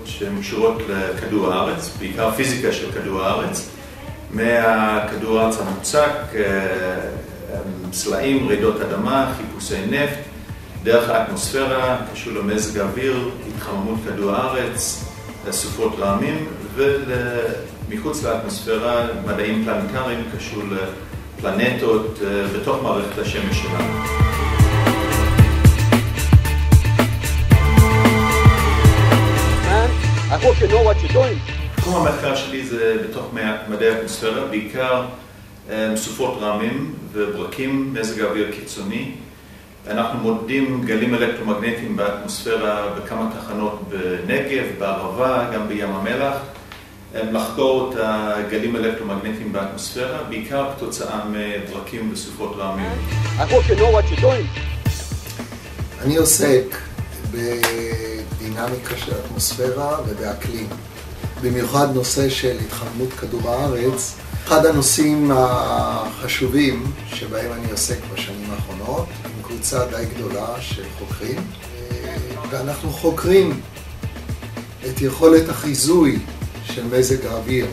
שהן קשורות לכדור הארץ, בעיקר פיזיקה של כדור הארץ. מהכדור הארץ המוצק, סלעים, רעידות אדמה, חיפושי נפט, דרך האטמוספירה, קשור למזג האוויר, התחממות כדור הארץ, סופות רעמים, ומחוץ לאטמוספירה, מדעים פלנטריים, קשור לפלנטות בתוך מערכת השמש שלנו. I hope you know what you're doing. תחום המחקר שלי זה בתוך מדעי האטמוספירה, בעיקר סופות רעמים וברקים, מזג האוויר קיצוני. אנחנו מודדים גלים אלקטרומגנטיים באטמוספירה בכמה תחנות בנגב, בערבה, גם בים המלח. לחקור את הגלים אלקטרומגנטיים באטמוספירה, בעיקר כתוצאה מברקים וסופות רעמים. I hope you know what you're doing. אני עוסק בדינמיקה של האטמוספירה ובאקלים. במיוחד נושא של התחממות כדור הארץ. אחד הנושאים החשובים שבהם אני עוסק בשנים האחרונות, עם קבוצה די גדולה של חוקרים, ואנחנו חוקרים את יכולת החיזוי של מזג האוויר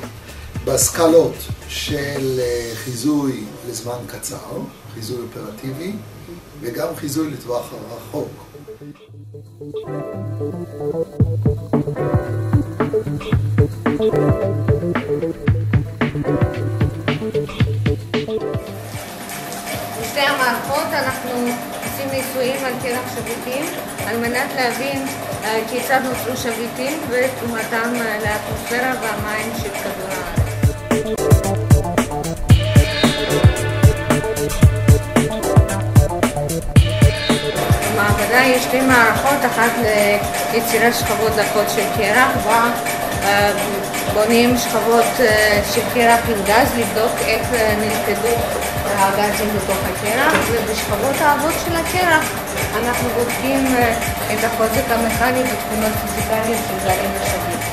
בסקלות של חיזוי לזמן קצר, חיזוי אופרטיבי, וגם חיזוי לטווח הרחוק. בשתי המערכות אנחנו עושים ניסויים על קרח שביטים על מנת להבין כיצד נוצרו שביטים ותרומתם לאטמוספירה והמים של כדור הארץ. במעבדה יש שתי מערכות, אחת ליצירת שכבות דקות של קרח, בה בונים שכבות של קרח עם גז, לבדוק איך נלכדו הגזים בתוך הקרח, ובשכבות העבות של הקרח אנחנו בודקים את החוזק המכני ותכונות פיזיקליות של גלים ושביט.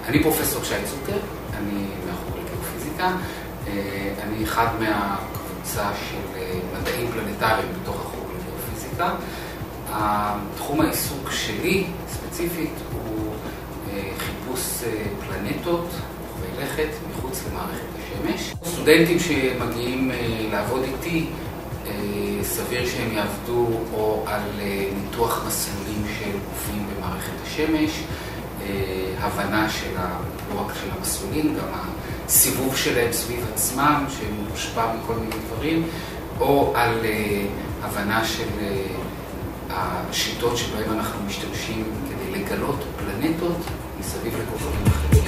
אני פרופסור שי צוקר, אני מהחוג לגיאופיזיקה, אני אחד מהקבוצה של מדעים פלנטריים בתוך החוג לגיאופיזיקה. תחום העיסוק שלי ספציפית הוא חיפוש פלנטות רוחבי לכת מחוץ למערכת השמש. סטודנטים שמגיעים לעבוד איתי, סביר שהם יעבדו או על ניתוח מסלולים של גופים במערכת השמש, הבנה של לא רק של המסלולים, גם הסיבוב שלהם סביב עצמם, שמושפע מכל מיני דברים, או על הבנה של השיטות שבהם אנחנו משתמשים כדי לגלות פלנטות מסביב לכוכבים אחרים.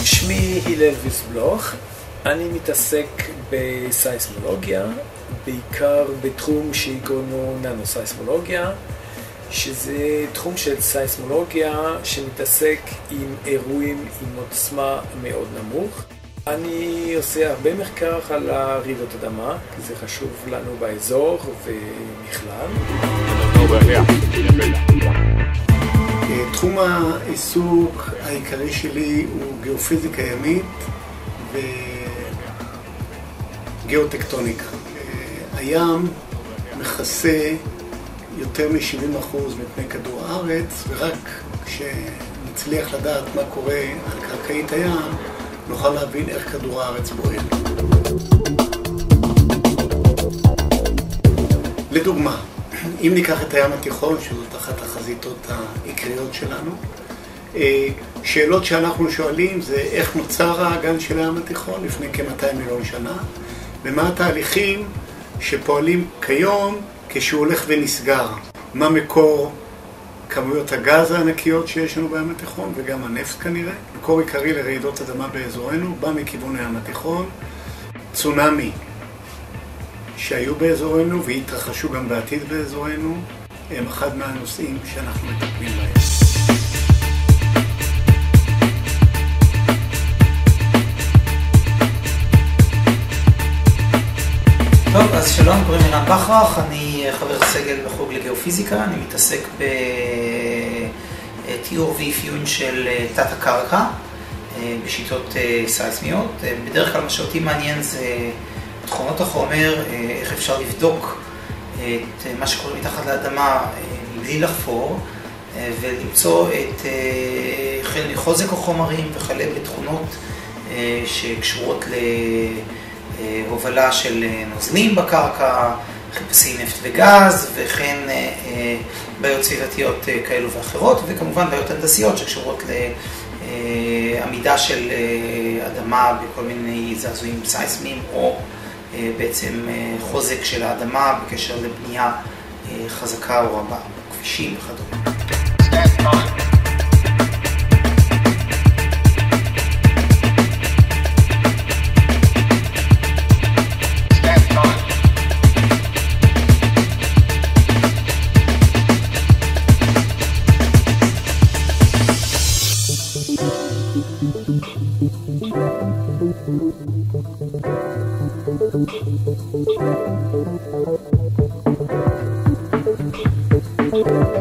שמי הלל ויסבלוך, אני מתעסק בסייסמולוגיה, בעיקר בתחום שקוראים ננו-סייסמולוגיה, שזה תחום של סייסמולוגיה שמתעסק עם אירועים עם עוצמה מאוד נמוך. אני עושה הרבה מחקר על רעידות אדמה, כי זה חשוב לנו באזור ובכלל. תחום העיסוק העיקרי שלי הוא גיאופיזיקה ימית וגיאוטקטוניקה. הים מכסה יותר מ-70% מפני כדור הארץ, ורק כשנצליח לדעת מה קורה על קרקעית הים, נוכל להבין איך כדור הארץ בוער. לדוגמה, אם ניקח את הים התיכון, שזאת אחת החזיתות העיקריות שלנו, שאלות שאנחנו שואלים זה איך נוצר האגן של הים התיכון לפני כ-200 מיליון שנה, ומה התהליכים שפועלים כיום כשהוא הולך ונסגר. מה מקור כמויות הגז הענקיות שיש לנו בים התיכון, וגם הנפט כנראה. מקור עיקרי לרעידות אדמה באזורנו בא מכיוון הים התיכון. צונאמי שהיו באזורנו והתרחשו גם בעתיד באזורנו, הם אחד מהנושאים שאנחנו מטפלים בהם. טוב, אז שלום, קוראים לי רן בכרך, אני חבר סגל בחוג לגיאופיזיקה, אני מתעסק בתיאור ואפיון של תת הקרקע בשיטות סייסמיות. בדרך כלל מה שאותי מעניין זה תכונות החומר, איך אפשר לבדוק את מה שקורה מתחת לאדמה מבלי לחפור, ולמצוא את החל מחוזק החומרים וכלה בתכונות שקשורות להובלה של נוזלים בקרקע, חיפושי נפט וגז, וכן בעיות סביבתיות כאלו ואחרות, וכמובן בעיות הנדסיות שקשורות לעמידה של אדמה בכל מיני זעזועים סייסמיים, או בעצם חוזק של האדמה בקשר לבנייה חזקה או רבה, כבישים וכדומה. Thank you.